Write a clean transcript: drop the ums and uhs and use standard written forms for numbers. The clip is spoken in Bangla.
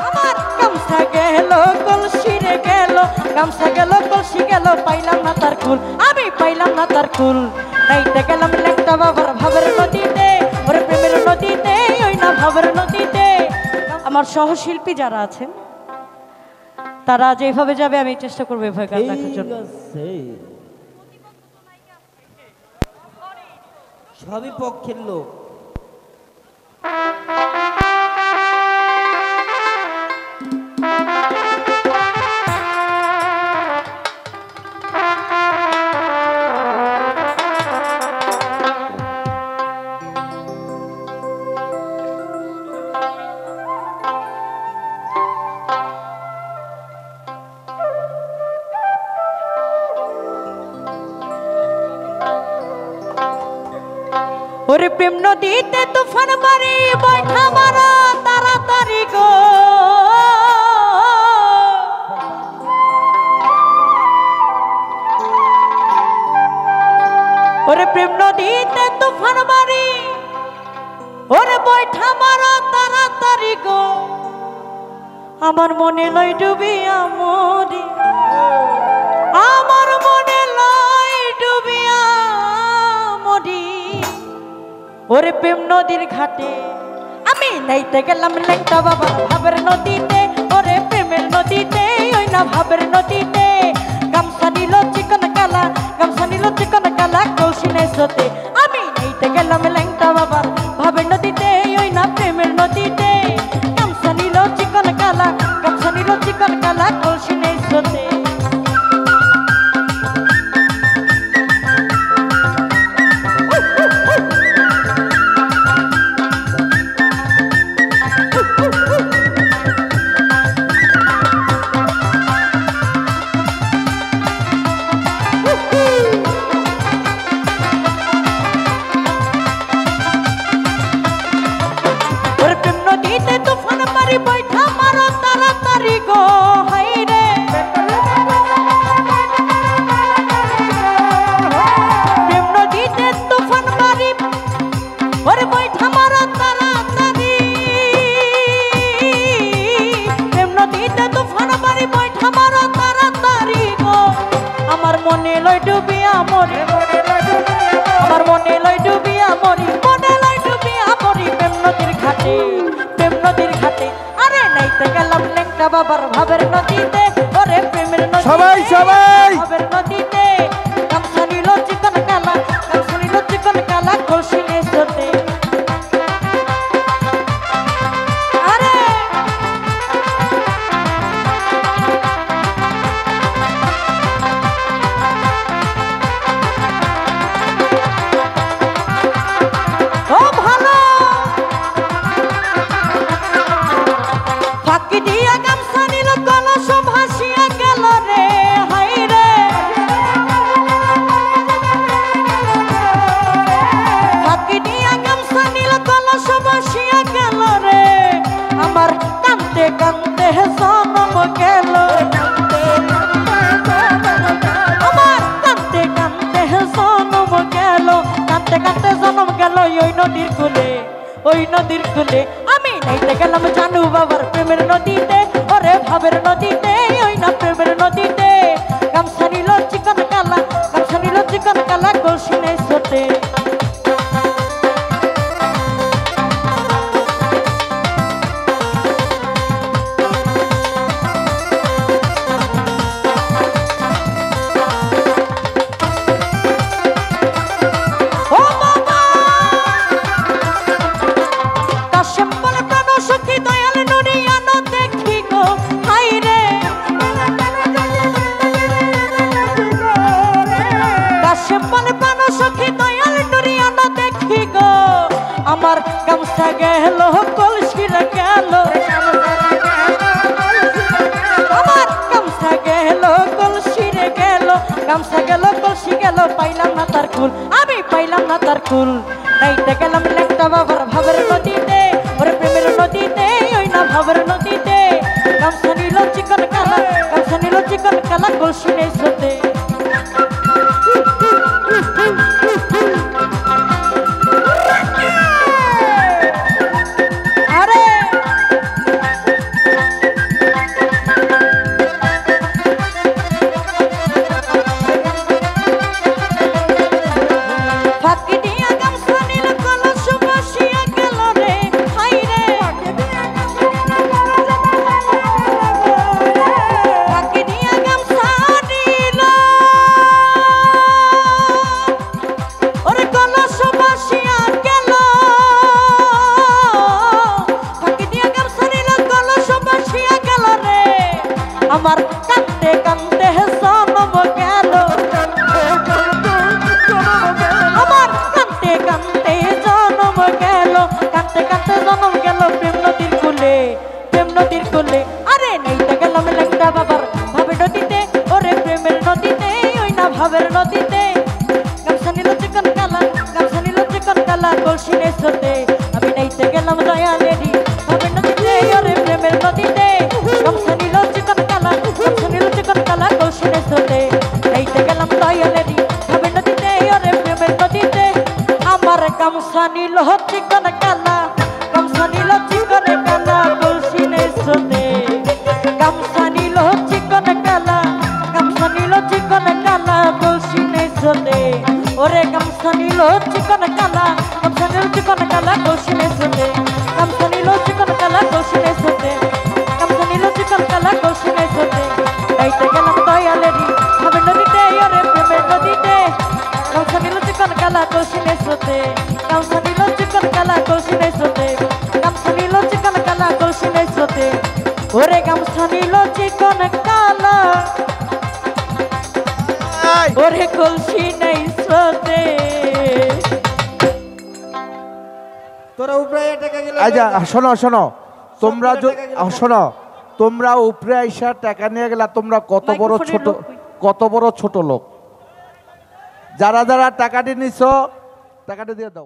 আমার গামছা গেল কলসি রে গেল, গামছা গেল কলসি গেল, পাইলাম না তার কুল, আমি পাইলাম না তার কুল। নাইতে গেলাম ল্যাংটা বাবার ভাবের নদীতে, ওরে প্রেমের নদীতে, ওই না ভাবের নদীতে। আমার সহশিল্পী যারা আছেন তারা যেভাবে যাবে আমি চেষ্টা করবো এভাবে গান রাখার জন্য। সবই পক্ষের লোক। ওরে প্রেম নদীতে তুফান মারি বৈঠা মারা তাড়াতাড়ি গো, ওরে প্রেম নদীতে তুফান মারি, ওরে বৈঠা মারা তাড়াতাড়ি গো, আমার মনে লই ডুবিয়া মরি, আমার মনে লই ডুবিয়া মরি। ওরে প্রেম নদীর ঘাটে আমি নাইতে গেলাম ল্যাংটা বাবার ভাবের নদীতে, ওরে প্রেমের নদীতে, ওই না ভাবের নদীতে। গামছা নিল চিকন কালা, গামছা নিল চিকন কালা, কলসি নাই স্রোতে, আমি নাইতে গেলাম ল্যাংটা বাবার ভাবের নদীতে, ওই না প্রেমের নদীতে। গামছা নিল চিকন কালা, গামছা নিল চিকন কালা, কলসি নাই স্রোতে। আমার মনে লই ডুবিয়া মরি, আমার মনে লই ডুবিয়া মরি, মনে লই ডুবিয়া মরি প্রেম নদীর ঘাটে, প্রেম নদীর ঘাটে। আরে নাইতে গেলাম ল্যাংটা বাবার ভাবের নদীতে, ওরে প্রেমের নদীতে, সবাই সবাই ভাবের নদীতে। গামছা নিল চিকন কালা, গামছা নিল চিকন কালা, কলসি নাই স্রোতে। কান্দে জনম গেল, আমার কান্দে কান্দে জনম গেল, কান্দে কান্দে জনম গেল ওই নদীর কূলে, ওই নদীর কূলে। আমি নাইতে গেলাম জানু বাবার প্রেমের নদীতে, ওরে ভাবের নদীতে, ওই না প্রেমের নদীতে। গামছা নিল চিকন কালা, গামছা নিল চিকন কালা, কলসি নাই স্রোতে। আমার গামছা গেল কলসি রে গেল, আমার গামছা গেল কলসি রে গেল, গামছা গেল কলসি গেল, পাইলাম না তার কুল, আমি পাইলাম না তার কুল। নাইতে গেলাম ল্যাংটা বাবার ভাবের নদীতে, ওরে প্রেমের নদীতে, ওই না ভাবের নদীতে। গামছা নিল চিকন কালা, গামছা নিল চিকন কালা, কলসি নাই স্রোতে। আমার কাঁদতে কাঁদতে জনম গেল আমার কাঁদতে কাঁদতে জনম গেল কাঁদতে কাঁদতে জনম গেল প্রেম নদীর কূলে প্রেম নদীর কূলে আরে নেইতে গেলাম লেংটা বাবার ভাবে নদীতে ওরে প্রেমের নদীতে ওই না ভাবের নদীতে গামছা নিল চিকন কালা গামছা নিল চিকন কালা কলসি নেছতে আমি নেইতে গেলাম দয়ালেরি ভাবে নদীতে ওরে প্রেমের নদীতে গামছা নিল চিকন কালা গামছা নিল চিকন কালা কলসি নেছতে নেইতে গেলাম দয়ালেরি ভাবে নদীতে ওরে প্রেমের নদীতে আমার গামছা নিল চিকন কালা গামছা নিল চিকন কালা কলসি নেছতে গামছা নিল চিকন কালা গামছা নিল চিকন কালা কলসি নেছতে ওরে গামছা নিল চিকন কালা গামছা নিল চিকন কালা কলসি নেছতে গামছা নিল চিকন কালা কলসি নেছতে গামছা নিল চিকন কালা কলসি নেছতে এইতে গেলাম দয়ালেরি ভাবে নদীতে ওরে প্রেমের নদীতে গামছা নিল চিকন কালা কলসি নেছতে গামছা নিল চিকন কালা কলসি নেছতে গামছা নিল চিকন কালা কলসি নেছতে ওরে গামছা নিল চিকন কালা ওরে কলসি নেছতে তোরা উপরে টাকা গেল আচ্ছা শোনো শোনো তোমরা শোনো তোমরা উপরে আইসা টাকা নিয়ে গেলা তোমরা কত বড় ছোট লোক যারা যারা টাকাটি নিছো টাকাটি দিয়ে দাও